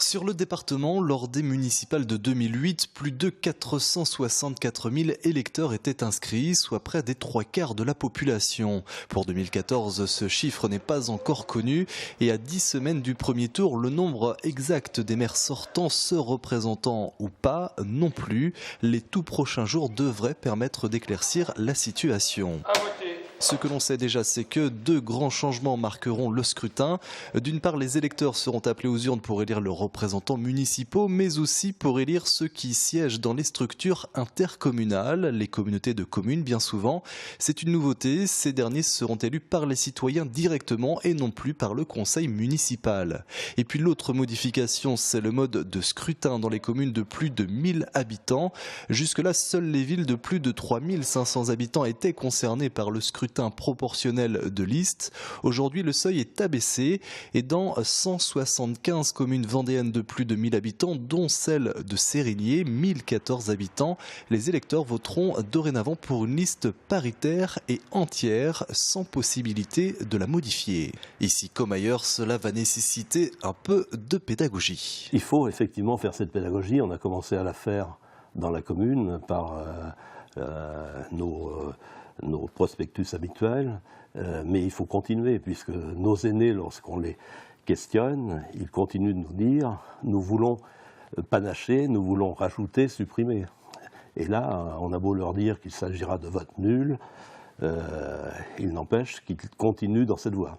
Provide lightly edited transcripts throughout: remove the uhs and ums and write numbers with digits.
Sur le département, lors des municipales de 2008, plus de 464 000 électeurs étaient inscrits, soit près des 3/4 de la population. Pour 2014, ce chiffre n'est pas encore connu et à 10 semaines du premier tour, le nombre exact des maires sortants, se représentant ou pas, non plus. Les tout prochains jours devraient permettre d'éclaircir la situation. Ce que l'on sait déjà, c'est que deux grands changements marqueront le scrutin. D'une part, les électeurs seront appelés aux urnes pour élire leurs représentants municipaux, mais aussi pour élire ceux qui siègent dans les structures intercommunales, les communautés de communes bien souvent. C'est une nouveauté, ces derniers seront élus par les citoyens directement et non plus par le conseil municipal. Et puis l'autre modification, c'est le mode de scrutin dans les communes de plus de 1000 habitants. Jusque-là, seules les villes de plus de 3500 habitants étaient concernées par le scrutin proportionnel de liste. Aujourd'hui, le seuil est abaissé et dans 175 communes vendéennes de plus de 1000 habitants, dont celle de Sérillier, 1014 habitants, les électeurs voteront dorénavant pour une liste paritaire et entière, sans possibilité de la modifier. Ici comme ailleurs, cela va nécessiter un peu de pédagogie. Il faut effectivement faire cette pédagogie. On a commencé à la faire dans la commune par nos prospectus habituels, mais il faut continuer puisque nos aînés, lorsqu'on les questionne, ils continuent de nous dire « nous voulons panacher, nous voulons rajouter, supprimer ». Et là, on a beau leur dire qu'il s'agira de vote nul, il n'empêche qu'ils continuent dans cette voie.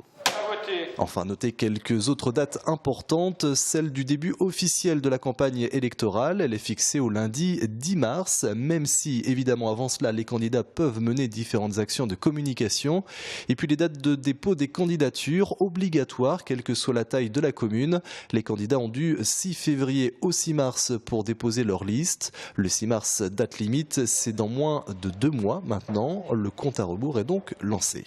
Enfin, notez quelques autres dates importantes. Celle du début officiel de la campagne électorale, elle est fixée au lundi 10 mars, même si, évidemment, avant cela, les candidats peuvent mener différentes actions de communication. Et puis les dates de dépôt des candidatures, obligatoires, quelle que soit la taille de la commune. Les candidats ont du 6 février au 6 mars pour déposer leur liste. Le 6 mars, date limite, c'est dans moins de 2 mois maintenant. Le compte à rebours est donc lancé.